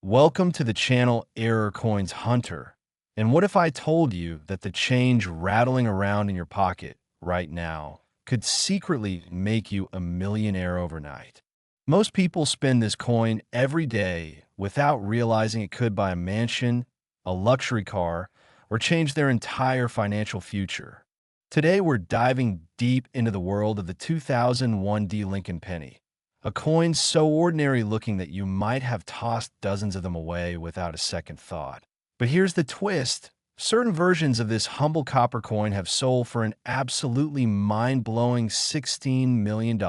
Welcome to the channel Error Coins Hunter. And what if I told you that the change rattling around in your pocket right now could secretly make you a millionaire overnight? Most people spend this coin every day without realizing it could buy a mansion, a luxury car, or change their entire financial future. Today, we're diving deep into the world of the 2001 D Lincoln penny. A coin so ordinary looking that you might have tossed dozens of them away without a second thought. But here's the twist. Certain versions of this humble copper coin have sold for an absolutely mind-blowing $16 million.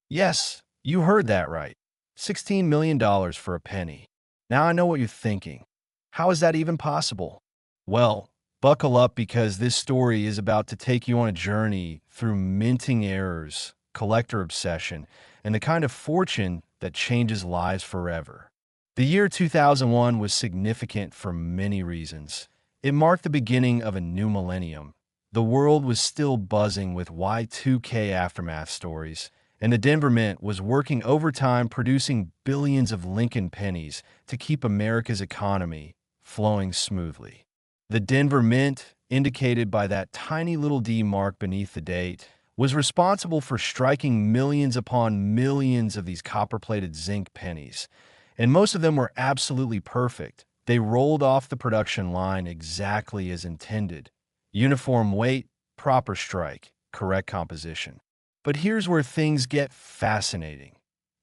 Yes, you heard that right. $16 million for a penny. Now I know what you're thinking. How is that even possible? Well, buckle up because this story is about to take you on a journey through minting errors, collector obsession, and the kind of fortune that changes lives forever. The year 2001 was significant for many reasons. It marked the beginning of a new millennium. The world was still buzzing with Y2K aftermath stories, and the Denver Mint was working overtime producing billions of Lincoln pennies to keep America's economy flowing smoothly. The Denver Mint, indicated by that tiny little D mark beneath the date, was responsible for striking millions upon millions of these copper-plated zinc pennies, and most of them were absolutely perfect. They rolled off the production line exactly as intended. Uniform weight, proper strike, correct composition. But here's where things get fascinating.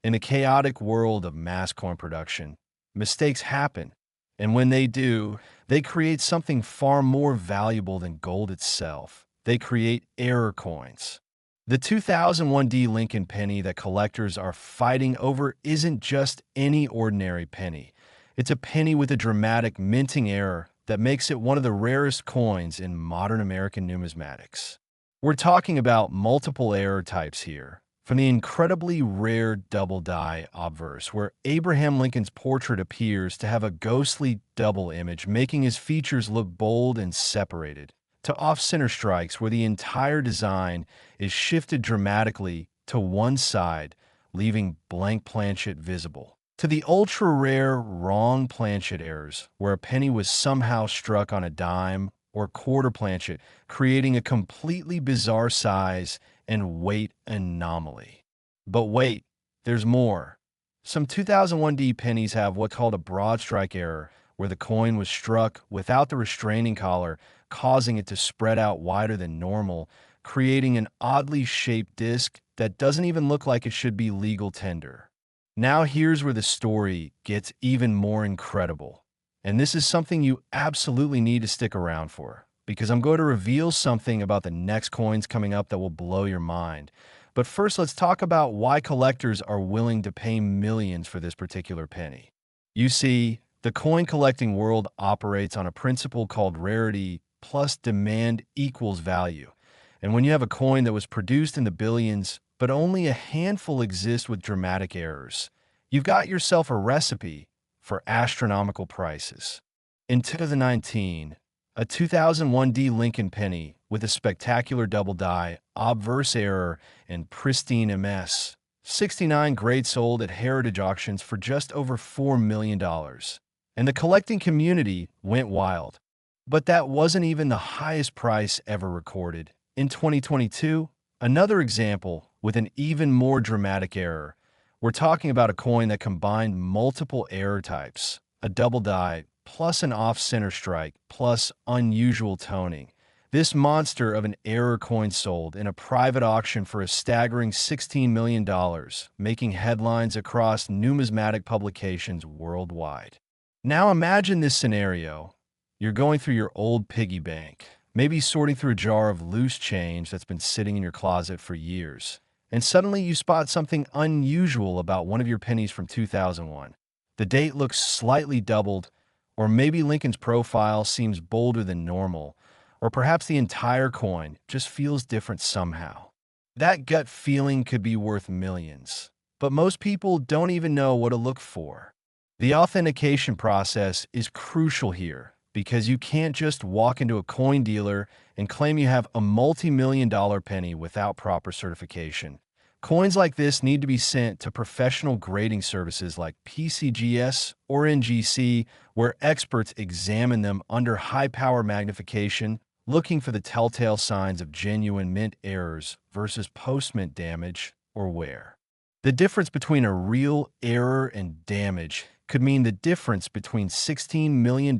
In a chaotic world of mass coin production, mistakes happen, and when they do, they create something far more valuable than gold itself. They create error coins. The 2001 D Lincoln penny that collectors are fighting over isn't just any ordinary penny. It's a penny with a dramatic minting error that makes it one of the rarest coins in modern American numismatics. We're talking about multiple error types here, from the incredibly rare double die obverse, where Abraham Lincoln's portrait appears to have a ghostly double image, making his features look bold and separated, to off-center strikes where the entire design is shifted dramatically to one side, leaving blank planchet visible, to the ultra-rare wrong planchet errors where a penny was somehow struck on a dime or quarter planchet, creating a completely bizarre size and weight anomaly. But wait, there's more. Some 2001 D pennies have what's called a broad strike error, where the coin was struck without the restraining collar, causing it to spread out wider than normal, creating an oddly shaped disc that doesn't even look like it should be legal tender. Now here's where the story gets even more incredible. And this is something you absolutely need to stick around for, because I'm going to reveal something about the next coins coming up that will blow your mind. But first, let's talk about why collectors are willing to pay millions for this particular penny. You see, the coin collecting world operates on a principle called rarity plus demand equals value. And when you have a coin that was produced in the billions, but only a handful exist with dramatic errors, you've got yourself a recipe for astronomical prices. In 2019, a 2001 D Lincoln penny with a spectacular double die, obverse error, and pristine MS, 69 grade sold at heritage auctions for just over $4 million. And the collecting community went wild. But that wasn't even the highest price ever recorded. In 2022, another example with an even more dramatic error. We're talking about a coin that combined multiple error types, a double die, plus an off-center strike, plus unusual toning. This monster of an error coin sold in a private auction for a staggering $16 million, making headlines across numismatic publications worldwide. Now imagine this scenario. You're going through your old piggy bank, maybe sorting through a jar of loose change that's been sitting in your closet for years, and suddenly you spot something unusual about one of your pennies from 2001. The date looks slightly doubled, or maybe Lincoln's profile seems bolder than normal, or perhaps the entire coin just feels different somehow. That gut feeling could be worth millions, but most people don't even know what to look for. The authentication process is crucial here, because you can't just walk into a coin dealer and claim you have a multi-million-dollar penny without proper certification. Coins like this need to be sent to professional grading services like PCGS or NGC, where experts examine them under high-power magnification, looking for the telltale signs of genuine mint errors versus post-mint damage or wear. The difference between a real error and damage could mean the difference between $16 million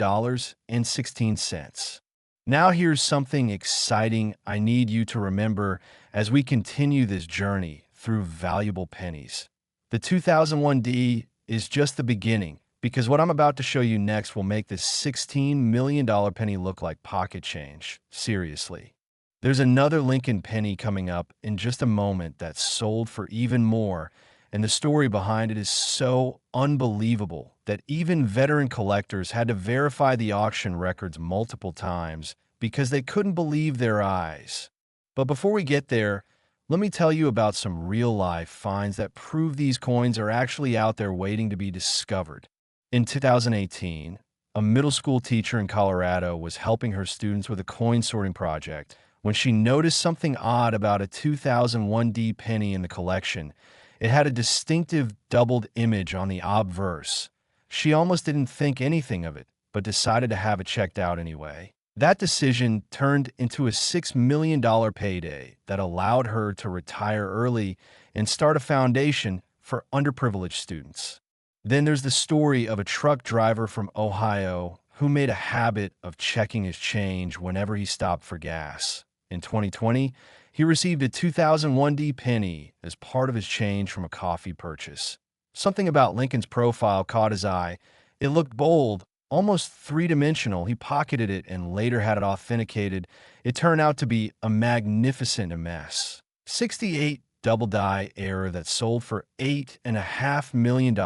and 16 cents. Now here's something exciting I need you to remember as we continue this journey through valuable pennies. The 2001D is just the beginning, because what I'm about to show you next will make this $16 million penny look like pocket change. Seriously. There's another Lincoln penny coming up in just a moment that's sold for even more, and the story behind it is so unbelievable that even veteran collectors had to verify the auction records multiple times because they couldn't believe their eyes. But before we get there, let me tell you about some real-life finds that prove these coins are actually out there waiting to be discovered. In 2018, a middle school teacher in Colorado was helping her students with a coin sorting project when she noticed something odd about a 2001D penny in the collection. It had a distinctive doubled image on the obverse. She almost didn't think anything of it, but decided to have it checked out anyway. That decision turned into a $6 million payday that allowed her to retire early and start a foundation for underprivileged students. Then there's the story of a truck driver from Ohio who made a habit of checking his change whenever he stopped for gas. In 2020, he received a 2001D penny as part of his change from a coffee purchase. Something about Lincoln's profile caught his eye. It looked bold, almost three-dimensional. He pocketed it and later had it authenticated. It turned out to be a magnificent mess. 68 double die error that sold for $8.5 million.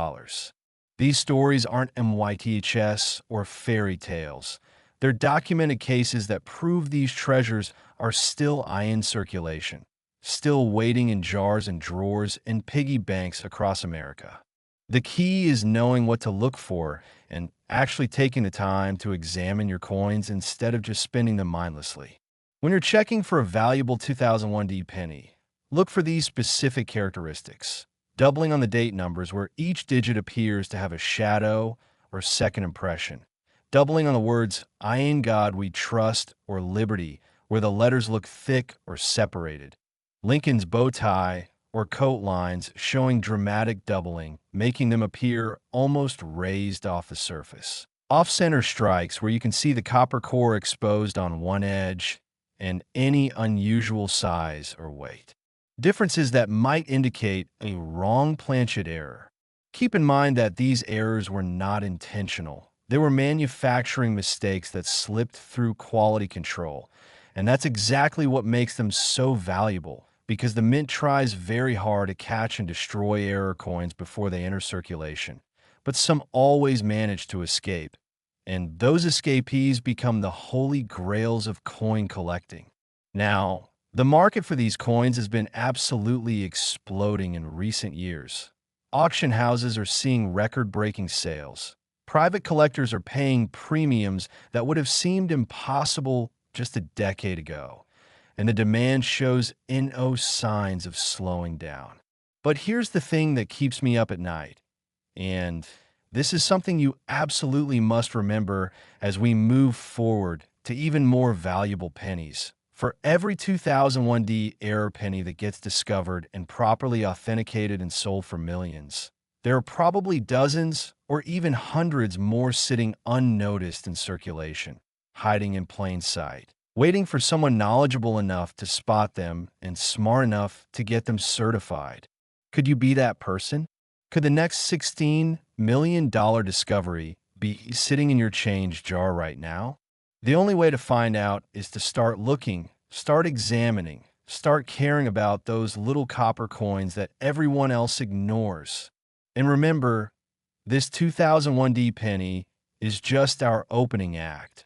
These stories aren't MYTHS or fairy tales. They're documented cases that prove these treasures are still in circulation, still waiting in jars and drawers in piggy banks across America. The key is knowing what to look for and actually taking the time to examine your coins instead of just spending them mindlessly. When you're checking for a valuable 2001D penny, look for these specific characteristics. Doubling on the date numbers where each digit appears to have a shadow or second impression. Doubling on the words, "I in God we trust," or "liberty," where the letters look thick or separated. Lincoln's bow tie or coat lines showing dramatic doubling, making them appear almost raised off the surface. Off-center strikes where you can see the copper core exposed on one edge, and any unusual size or weight. Differences that might indicate a wrong planchet error. Keep in mind that these errors were not intentional. They were manufacturing mistakes that slipped through quality control, and that's exactly what makes them so valuable, because the mint tries very hard to catch and destroy error coins before they enter circulation. But some always manage to escape, and those escapees become the holy grails of coin collecting. Now, the market for these coins has been absolutely exploding in recent years. Auction houses are seeing record-breaking sales. Private collectors are paying premiums that would have seemed impossible just a decade ago, and the demand shows no signs of slowing down. But here's the thing that keeps me up at night, and this is something you absolutely must remember as we move forward to even more valuable pennies. For every 2001D error penny that gets discovered and properly authenticated and sold for millions, there are probably dozens or even hundreds more sitting unnoticed in circulation, hiding in plain sight, waiting for someone knowledgeable enough to spot them and smart enough to get them certified. Could you be that person? Could the next $16 million discovery be sitting in your change jar right now? The only way to find out is to start looking, start examining, start caring about those little copper coins that everyone else ignores. And remember, this 2001D penny is just our opening act.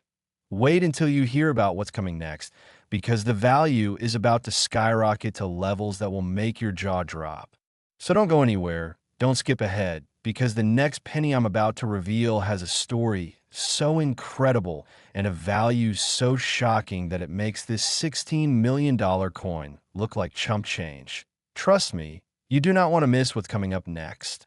Wait until you hear about what's coming next, because the value is about to skyrocket to levels that will make your jaw drop. So don't go anywhere, don't skip ahead, because the next penny I'm about to reveal has a story so incredible and a value so shocking that it makes this $16 million coin look like chump change. Trust me, you do not want to miss what's coming up next.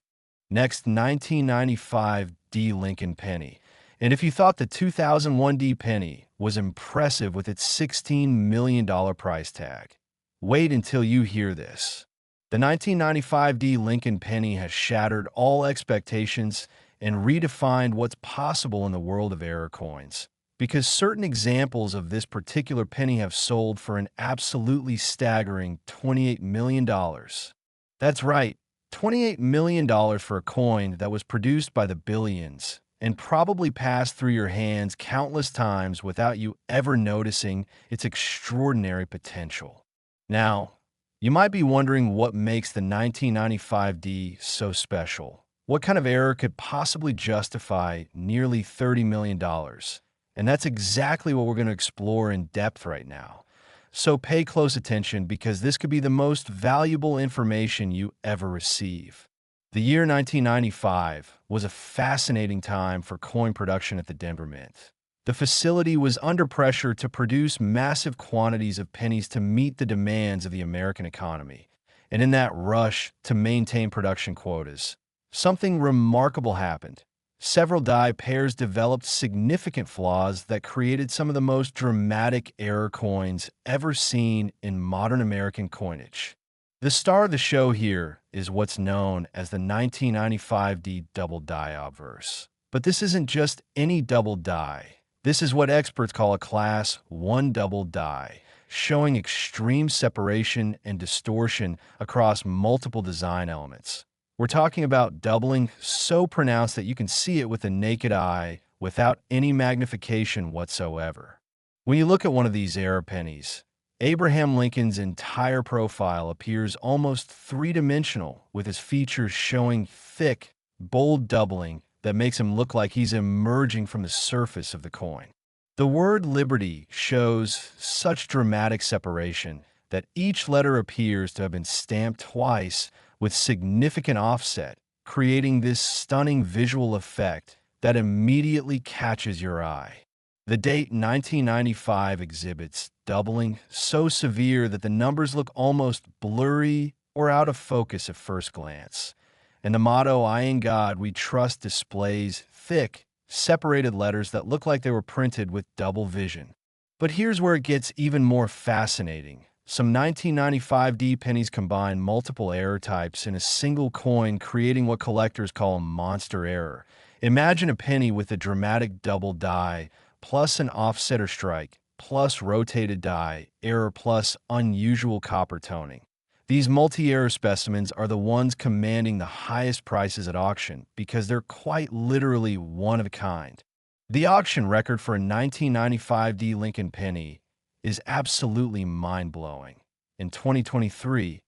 Next, 1995 D Lincoln Penny. And if you thought the 2001 D Penny was impressive with its $16 million price tag, wait until you hear this. The 1995 D Lincoln Penny has shattered all expectations and redefined what's possible in the world of error coins, because certain examples of this particular penny have sold for an absolutely staggering $28 million. That's right, $28 million for a coin that was produced by the billions and probably passed through your hands countless times without you ever noticing its extraordinary potential. Now, you might be wondering what makes the 1995D so special. What kind of error could possibly justify nearly $30 million? And that's exactly what we're going to explore in depth right now. So pay close attention, because this could be the most valuable information you ever receive. The year 1995 was a fascinating time for coin production at the Denver Mint. The facility was under pressure to produce massive quantities of pennies to meet the demands of the American economy. And in that rush to maintain production quotas, something remarkable happened. Several die pairs developed significant flaws that created some of the most dramatic error coins ever seen in modern American coinage. The star of the show here is what's known as the 1995D double die obverse. But this isn't just any double die. This is what experts call a Class 1 double die, showing extreme separation and distortion across multiple design elements. We're talking about doubling so pronounced that you can see it with the naked eye without any magnification whatsoever. When you look at one of these error pennies, Abraham Lincoln's entire profile appears almost three-dimensional, with his features showing thick, bold doubling that makes him look like he's emerging from the surface of the coin. The word liberty shows such dramatic separation that each letter appears to have been stamped twice with significant offset, creating this stunning visual effect that immediately catches your eye. The date 1995 exhibits doubling so severe that the numbers look almost blurry or out of focus at first glance. And the motto, "I in God we trust," displays thick, separated letters that look like they were printed with double vision. But here's where it gets even more fascinating. Some 1995D pennies combine multiple error types in a single coin, creating what collectors call a monster error. Imagine a penny with a dramatic double die, plus an offset or strike, plus rotated die, error, plus unusual copper toning. These multi-error specimens are the ones commanding the highest prices at auction because they're quite literally one of a kind. The auction record for a 1995D Lincoln penny is absolutely mind-blowing. In 2023,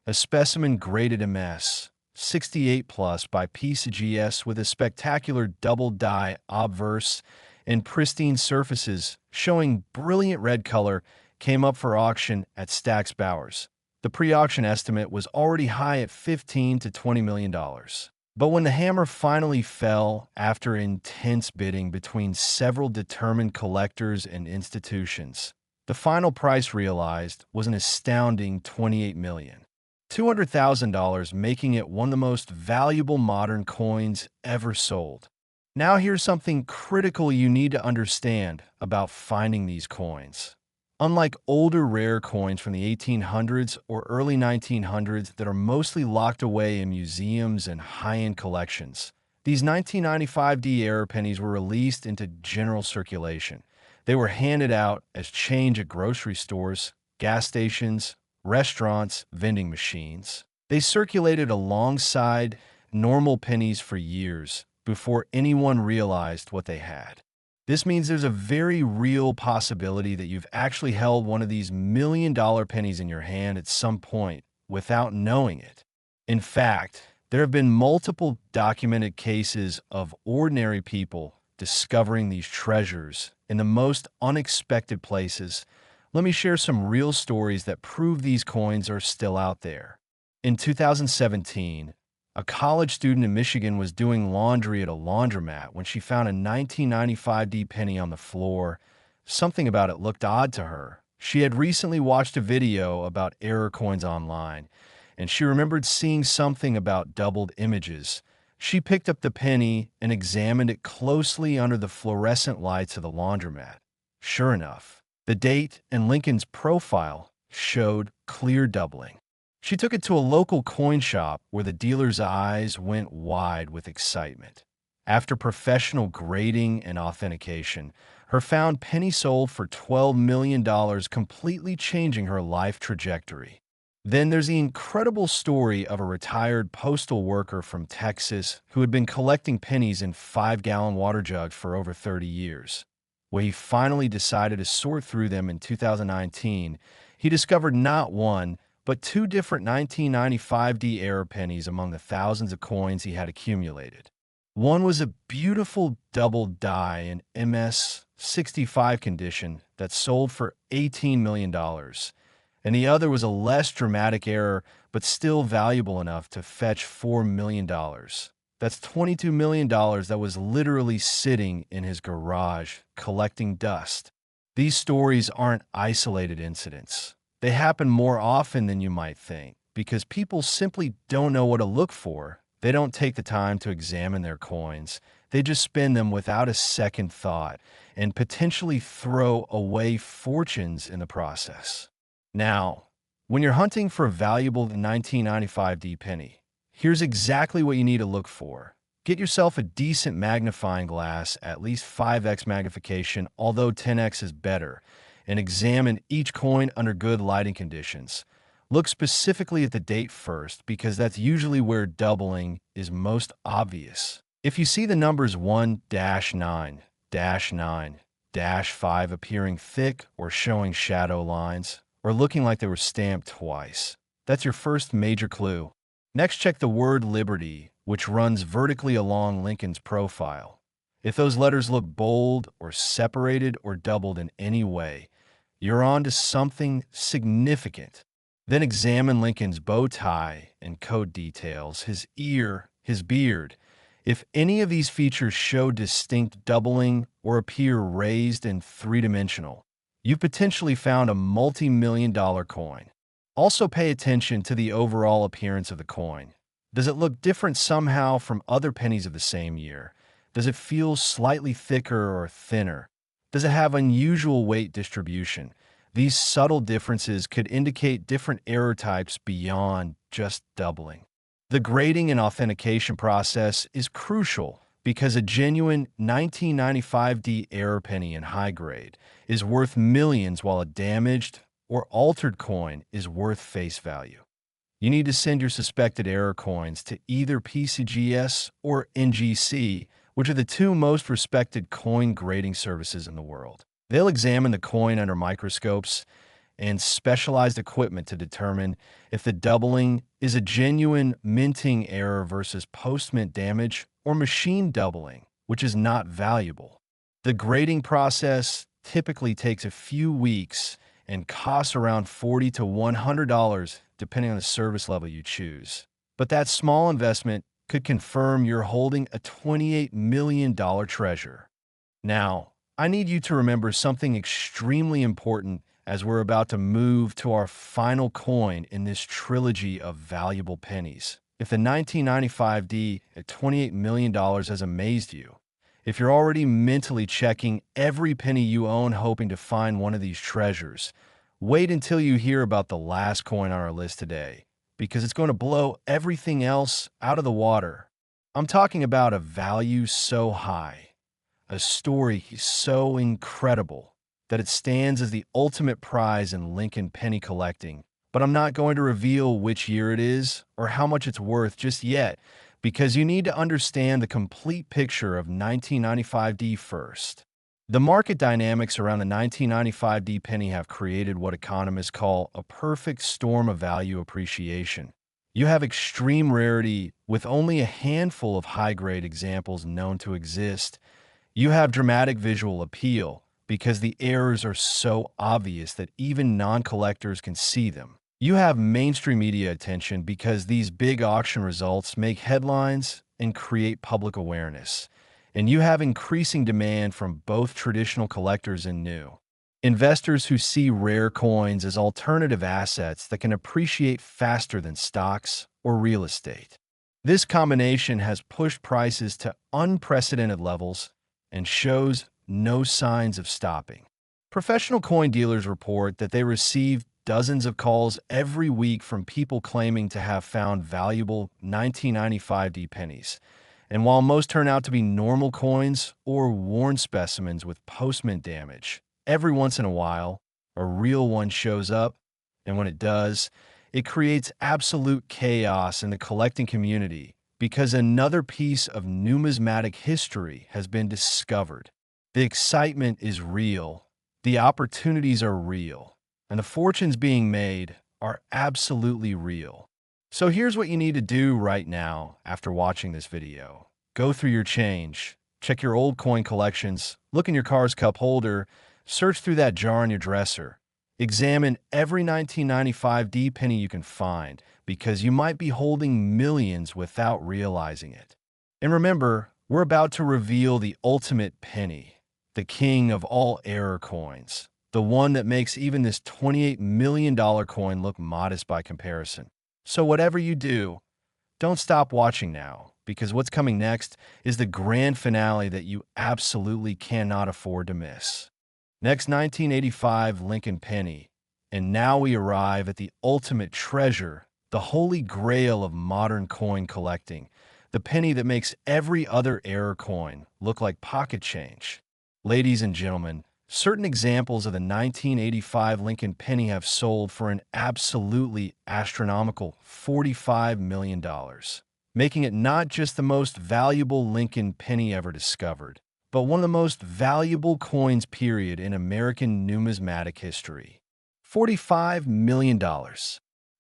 a specimen graded MS 68 plus by PCGS with a spectacular double die obverse and pristine surfaces showing brilliant red color came up for auction at Stack's Bowers. The pre-auction estimate was already high at $15 to $20 million. But when the hammer finally fell after intense bidding between several determined collectors and institutions, the final price realized was an astounding $28 million. $200,000, making it one of the most valuable modern coins ever sold. Now here's something critical you need to understand about finding these coins. Unlike older rare coins from the 1800s or early 1900s that are mostly locked away in museums and high-end collections, these 1995D error pennies were released into general circulation. They were handed out as change at grocery stores, gas stations, restaurants, vending machines. They circulated alongside normal pennies for years before anyone realized what they had. This means there's a very real possibility that you've actually held one of these million-dollar pennies in your hand at some point without knowing it. In fact, there have been multiple documented cases of ordinary people discovering these treasures in the most unexpected places. Let me share some real stories that prove these coins are still out there. In 2017, a college student in Michigan was doing laundry at a laundromat when she found a 1995D penny on the floor. Something about it looked odd to her. She had recently watched a video about error coins online, and she remembered seeing something about doubled images. She picked up the penny and examined it closely under the fluorescent lights of the laundromat. Sure enough, the date and Lincoln's profile showed clear doubling. She took it to a local coin shop where the dealer's eyes went wide with excitement. After professional grading and authentication, her found penny sold for $12 million, completely changing her life trajectory. Then there's the incredible story of a retired postal worker from Texas who had been collecting pennies in 5-gallon water jugs for over 30 years. When he finally decided to sort through them in 2019, he discovered not one, but two different 1995D error pennies among the thousands of coins he had accumulated. One was a beautiful double die in MS-65 condition that sold for $18 million, and the other was a less dramatic error but still valuable enough to fetch $4 million. That's $22 million that was literally sitting in his garage collecting dust. These stories aren't isolated incidents. They happen more often than you might think because people simply don't know what to look for. They don't take the time to examine their coins. They just spend them without a second thought and potentially throw away fortunes in the process. Now, when you're hunting for a valuable 1995D penny, here's exactly what you need to look for. Get yourself a decent magnifying glass, at least 5x magnification, although 10x is better, and examine each coin under good lighting conditions. Look specifically at the date first, because that's usually where doubling is most obvious. If you see the numbers 1-9-9-5 appearing thick or showing shadow lines, or looking like they were stamped twice, that's your first major clue. Next, check the word Liberty, which runs vertically along Lincoln's profile. If those letters look bold or separated or doubled in any way, you're on to something significant. Then examine Lincoln's bow tie and coat details, his ear, his beard. If any of these features show distinct doubling or appear raised and three-dimensional, you potentially found a multi-million-dollar coin. Also pay attention to the overall appearance of the coin. Does it look different somehow from other pennies of the same year? Does it feel slightly thicker or thinner? Does it have unusual weight distribution? These subtle differences could indicate different error types beyond just doubling. The grading and authentication process is crucial because a genuine 1995D error penny in high grade is worth millions while a damaged or altered coin is worth face value. You need to send your suspected error coins to either PCGS or NGC, which are the two most respected coin grading services in the world. They'll examine the coin under microscopes and specialized equipment to determine if the doubling is a genuine minting error versus post-mint damage or machine doubling, which is not valuable. The grading process typically takes a few weeks and costs around $40 to $100 depending on the service level you choose. But that small investment could confirm you're holding a $28 million treasure. Now, I need you to remember something extremely important as we're about to move to our final coin in this trilogy of valuable pennies. If the 1995D at $28 million has amazed you, if you're already mentally checking every penny you own hoping to find one of these treasures, wait until you hear about the last coin on our list today, because it's going to blow everything else out of the water. I'm talking about a value so high, a story so incredible, that it stands as the ultimate prize in Lincoln penny collecting. But I'm not going to reveal which year it is or how much it's worth just yet, because you need to understand the complete picture of 1995D first. The market dynamics around the 1995D penny have created what economists call a perfect storm of value appreciation. You have extreme rarity with only a handful of high-grade examples known to exist. You have dramatic visual appeal because the errors are so obvious that even non-collectors can see them. You have mainstream media attention because these big auction results make headlines and create public awareness. And you have increasing demand from both traditional collectors and new. Investors who see rare coins as alternative assets that can appreciate faster than stocks or real estate. This combination has pushed prices to unprecedented levels and shows no signs of stopping. Professional coin dealers report that they receive dozens of calls every week from people claiming to have found valuable 1995 D pennies. And while most turn out to be normal coins or worn specimens with post-mint damage, every once in a while, a real one shows up, and when it does, it creates absolute chaos in the collecting community because another piece of numismatic history has been discovered. The excitement is real, the opportunities are real, and the fortunes being made are absolutely real. So here's what you need to do right now after watching this video. Go through your change, check your old coin collections, look in your car's cup holder, search through that jar in your dresser. Examine every 1995 D penny you can find because you might be holding millions without realizing it. And remember, we're about to reveal the ultimate penny, the king of all error coins, the one that makes even this $28 million coin look modest by comparison. So whatever you do, don't stop watching now, because what's coming next is the grand finale that you absolutely cannot afford to miss. Next, 1985 Lincoln Penny, and now we arrive at the ultimate treasure, the holy grail of modern coin collecting, the penny that makes every other error coin look like pocket change. Ladies and gentlemen, certain examples of the 1985 Lincoln Penny have sold for an absolutely astronomical $45 million, making it not just the most valuable Lincoln Penny ever discovered, but one of the most valuable coins period in American numismatic history. $45 million.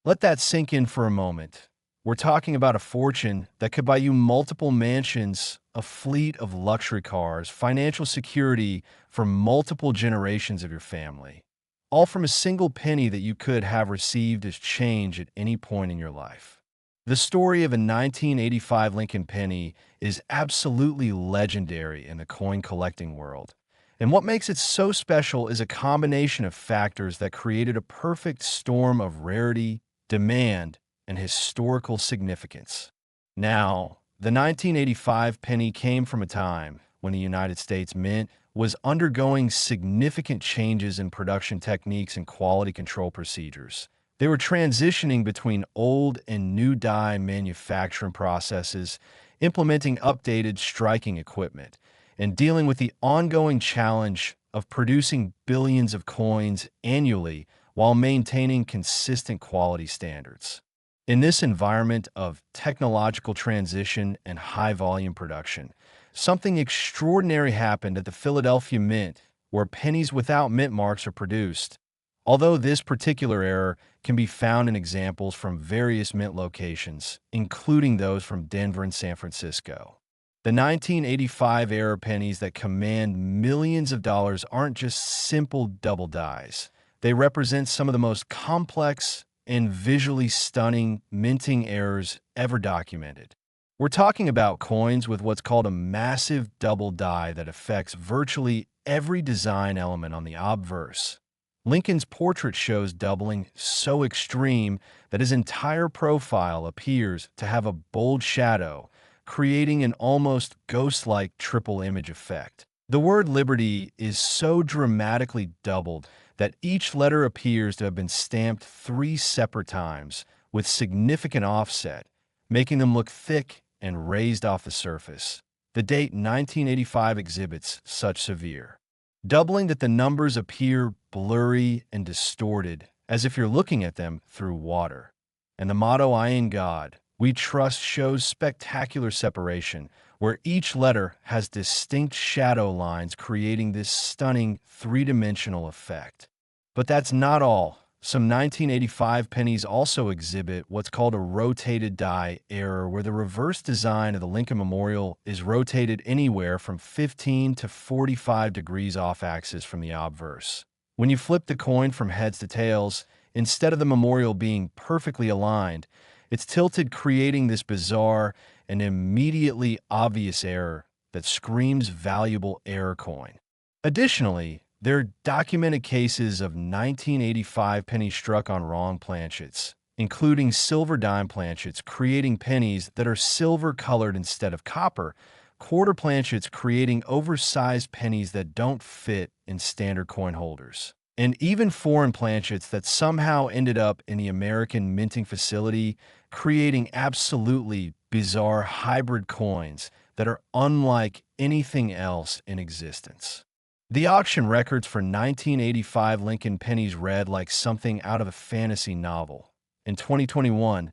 Let that sink in for a moment. We're talking about a fortune that could buy you multiple mansions, a fleet of luxury cars, financial security for multiple generations of your family, all from a single penny that you could have received as change at any point in your life. The story of a 1985 Lincoln Penny is absolutely legendary in the coin collecting world. And what makes it so special is a combination of factors that created a perfect storm of rarity, demand, and historical significance. Now, the 1985 penny came from a time when the United States Mint was undergoing significant changes in production techniques and quality control procedures. They were transitioning between old and new die manufacturing processes, implementing updated striking equipment, and dealing with the ongoing challenge of producing billions of coins annually while maintaining consistent quality standards. In this environment of technological transition and high-volume production, something extraordinary happened at the Philadelphia Mint, where pennies without mint marks are produced. Although this particular error can be found in examples from various mint locations, including those from Denver and San Francisco. The 1985 error pennies that command millions of dollars aren't just simple double dies. They represent some of the most complex and visually stunning minting errors ever documented. We're talking about coins with what's called a massive double die that affects virtually every design element on the obverse. Lincoln's portrait shows doubling so extreme that his entire profile appears to have a bold shadow, creating an almost ghost-like triple image effect. The word liberty is so dramatically doubled that each letter appears to have been stamped 3 separate times with significant offset, making them look thick and raised off the surface. The date 1985 exhibits such severe doubling that the numbers appear blurry and distorted, as if you're looking at them through water. And the motto, "I in God, we trust," shows spectacular separation, where each letter has distinct shadow lines creating this stunning three-dimensional effect. But that's not all. Some 1985 pennies also exhibit what's called a rotated die error, where the reverse design of the Lincoln Memorial is rotated anywhere from 15 to 45 degrees off axis from the obverse. When you flip the coin from heads to tails, instead of the memorial being perfectly aligned, it's tilted, creating this bizarre and immediately obvious error that screams valuable error coin. Additionally, There are documented cases of 1985 pennies struck on wrong planchets, including silver dime planchets creating pennies that are silver-colored instead of copper, quarter planchets creating oversized pennies that don't fit in standard coin holders, and even foreign planchets that somehow ended up in the American minting facility, creating absolutely bizarre hybrid coins that are unlike anything else in existence. The auction records for 1985 Lincoln pennies read like something out of a fantasy novel. In 2021,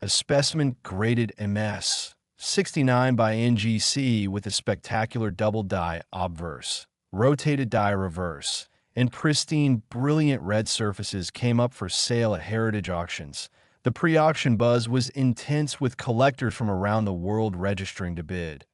a specimen graded MS 69 by NGC with a spectacular double die obverse, rotated die reverse, and pristine, brilliant red surfaces came up for sale at Heritage Auctions. The pre-auction buzz was intense with collectors from around the world registering to bid.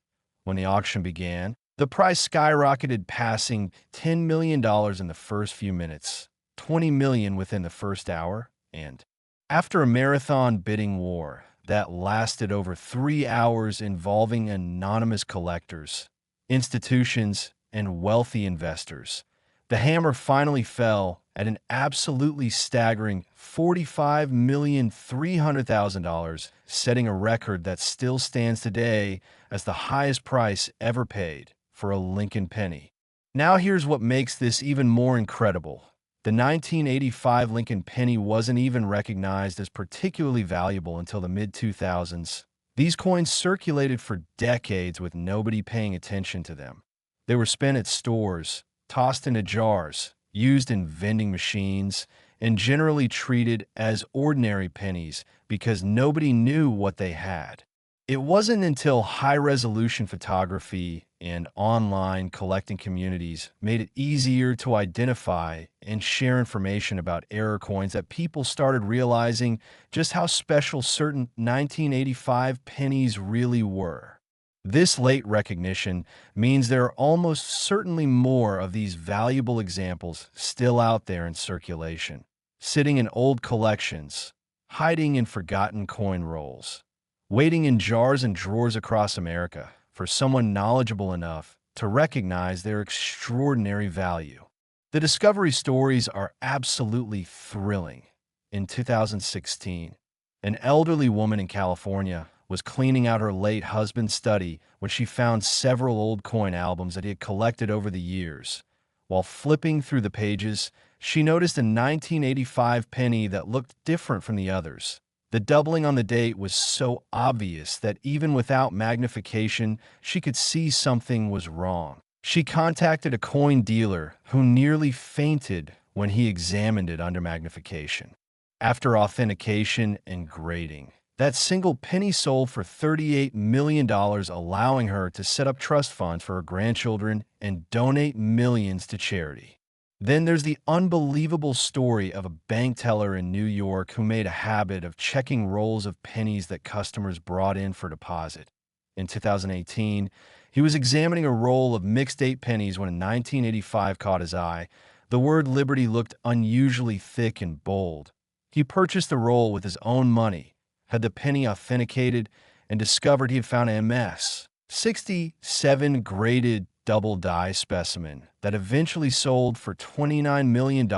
When the auction began, the price skyrocketed, passing $10 million in the first few minutes, $20 million within the first hour, and after a marathon bidding war that lasted over 3 hours involving anonymous collectors, institutions, and wealthy investors, the hammer finally fell at an absolutely staggering $45,300,000, setting a record that still stands today as the highest price ever paid for a Lincoln penny. Now here's what makes this even more incredible. The 1985 Lincoln penny wasn't even recognized as particularly valuable until the mid-2000s. These coins circulated for decades with nobody paying attention to them. They were spent at stores, tossed into jars, used in vending machines, and generally treated as ordinary pennies because nobody knew what they had. It wasn't until high-resolution photography and online collecting communities made it easier to identify and share information about error coins that people started realizing just how special certain 1985 pennies really were. This late recognition means there are almost certainly more of these valuable examples still out there in circulation, sitting in old collections, hiding in forgotten coin rolls, waiting in jars and drawers across America for someone knowledgeable enough to recognize their extraordinary value. The discovery stories are absolutely thrilling. In 2016, an elderly woman in California was cleaning out her late husband's study when she found several old coin albums that he had collected over the years. While flipping through the pages, she noticed a 1985 penny that looked different from the others. The doubling on the date was so obvious that even without magnification, she could see something was wrong. She contacted a coin dealer who nearly fainted when he examined it under magnification. After authentication and grading, that single penny sold for $38 million, allowing her to set up trust funds for her grandchildren and donate millions to charity. Then there's the unbelievable story of a bank teller in New York who made a habit of checking rolls of pennies that customers brought in for deposit. In 2018, he was examining a roll of mixed-date pennies when a 1985 caught his eye. The word Liberty looked unusually thick and bold. He purchased the roll with his own money, had the penny authenticated, and discovered he had found a MS 67 graded double die specimen that eventually sold for $29 million,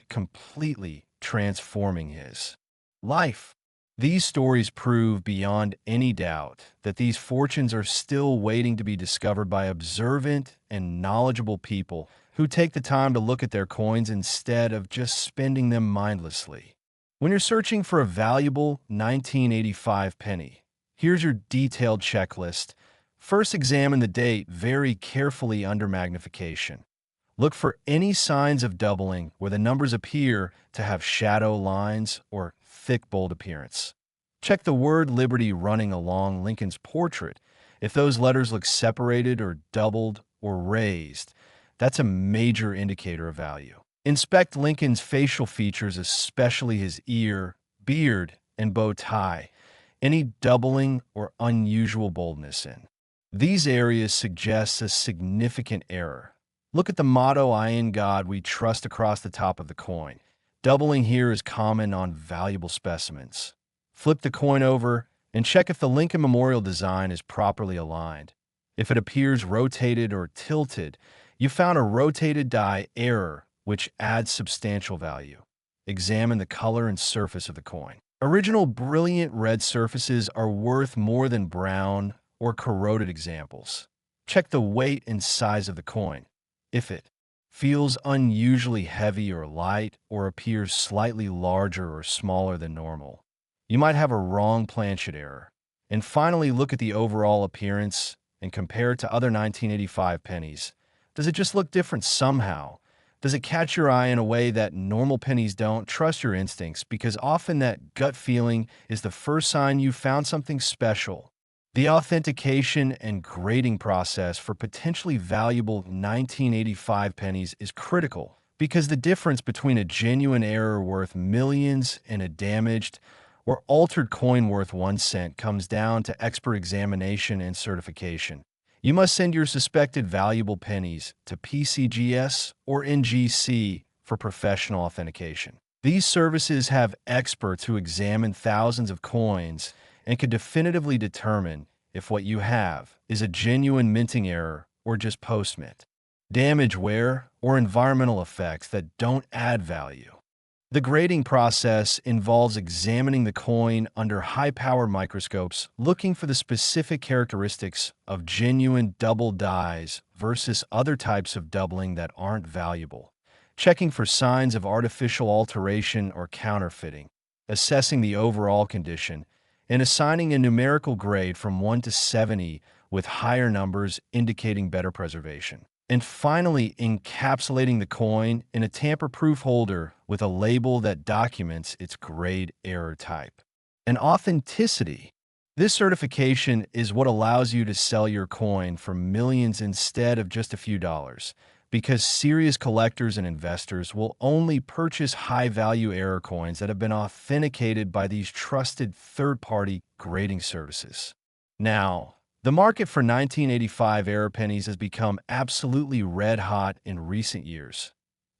completely transforming his life. These stories prove beyond any doubt that these fortunes are still waiting to be discovered by observant and knowledgeable people who take the time to look at their coins instead of just spending them mindlessly. When you're searching for a valuable 1985 penny, here's your detailed checklist. First, examine the date very carefully under magnification. Look for any signs of doubling where the numbers appear to have shadow lines or thick, bold appearance. Check the word Liberty running along Lincoln's portrait. If those letters look separated or doubled or raised, that's a major indicator of value. Inspect Lincoln's facial features, especially his ear, beard, and bow tie. Any doubling or unusual boldness in these areas suggests a significant error. Look at the motto, "I in God we trust," across the top of the coin. Doubling here is common on valuable specimens. Flip the coin over and check if the Lincoln Memorial design is properly aligned. If it appears rotated or tilted, You found a rotated die error, which adds substantial value. Examine the color and surface of the coin. Original brilliant red surfaces are worth more than brown or corroded examples. Check the weight and size of the coin. If it feels unusually heavy or light or appears slightly larger or smaller than normal, you might have a wrong planchet error. And finally, look at the overall appearance and compare it to other 1985 pennies. Does it just look different somehow? Does it catch your eye in a way that normal pennies don't? Trust your instincts, because often that gut feeling is the first sign you found something special. The authentication and grading process for potentially valuable 1985 pennies is critical, because the difference between a genuine error worth millions and a damaged or altered coin worth 1 cent comes down to expert examination and certification. You must send your suspected valuable pennies to PCGS or NGC for professional authentication. These services have experts who examine thousands of coins and can definitively determine if what you have is a genuine minting error or just post-mint, damage, wear, or environmental effects that don't add value. The grading process involves examining the coin under high-powered microscopes, looking for the specific characteristics of genuine double dies versus other types of doubling that aren't valuable, checking for signs of artificial alteration or counterfeiting, assessing the overall condition, and assigning a numerical grade from 1 to 70 with higher numbers indicating better preservation. And finally, encapsulating the coin in a tamper-proof holder with a label that documents its grade error type. And authenticity. This certification is what allows you to sell your coin for millions instead of just a few dollars, because serious collectors and investors will only purchase high-value error coins that have been authenticated by these trusted third-party grading services. Now, the market for 1985 error pennies has become absolutely red-hot in recent years.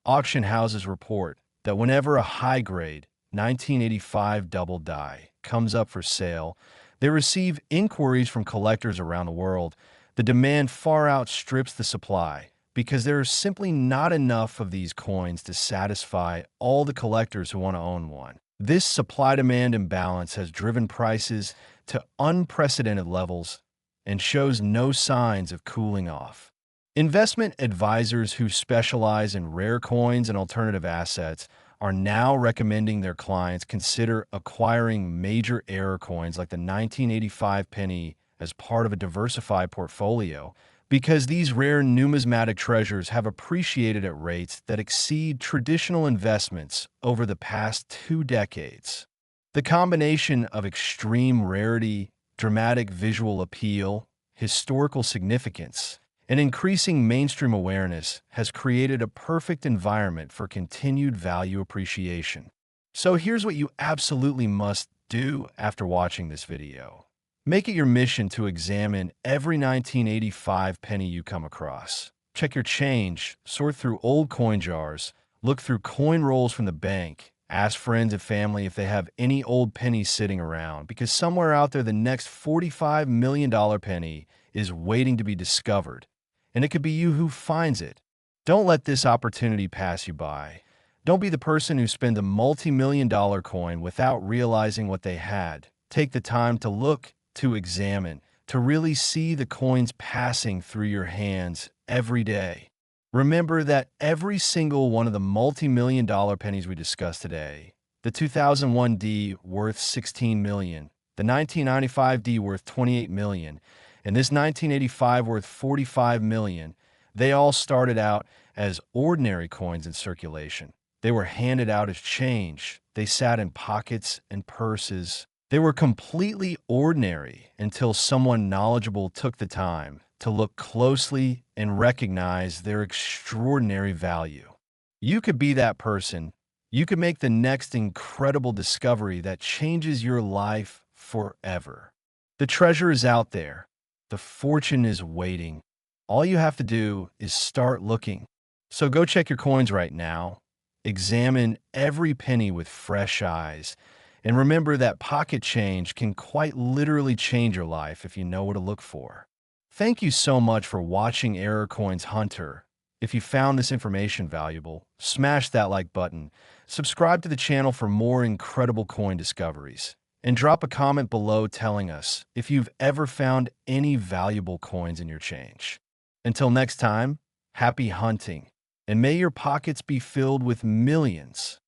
Auction houses report that whenever a high-grade 1985 double die comes up for sale, they receive inquiries from collectors around the world. The demand far outstrips the supply because there is simply not enough of these coins to satisfy all the collectors who want to own one. This supply-demand imbalance has driven prices to unprecedented levels and shows no signs of cooling off. Investment advisors who specialize in rare coins and alternative assets are now recommending their clients consider acquiring major error coins like the 1985 penny as part of a diversified portfolio, because these rare numismatic treasures have appreciated at rates that exceed traditional investments over the past 2 decades. The combination of extreme rarity, dramatic visual appeal, historical significance, and increasing mainstream awareness has created a perfect environment for continued value appreciation. So here's what you absolutely must do after watching this video. Make it your mission to examine every 1985 penny you come across. Check your change, sort through old coin jars, look through coin rolls from the bank, ask friends and family if they have any old pennies sitting around, because somewhere out there the next $45 million penny is waiting to be discovered, and it could be you who finds it. Don't let this opportunity pass you by. Don't be the person who spends a multi-million-dollar coin without realizing what they had. Take the time to look, to examine, to really see the coins passing through your hands every day. Remember that every single one of the multi-million-dollar pennies we discussed today, the 2001 D worth $16 million, the 1995 D worth $28 million, and this 1985 worth $45 million, they all started out as ordinary coins in circulation. They were handed out as change. They sat in pockets and purses. They were completely ordinary until someone knowledgeable took the time to look closely and recognize their extraordinary value. You could be that person. You could make the next incredible discovery that changes your life forever. The treasure is out there. The fortune is waiting. All you have to do is start looking. So go check your coins right now. Examine every penny with fresh eyes. And remember that pocket change can quite literally change your life if you know what to look for. Thank you so much for watching Error Coins Hunter. If you found this information valuable, smash that like button, subscribe to the channel for more incredible coin discoveries, and drop a comment below telling us if you've ever found any valuable coins in your change. Until next time, happy hunting, and may your pockets be filled with millions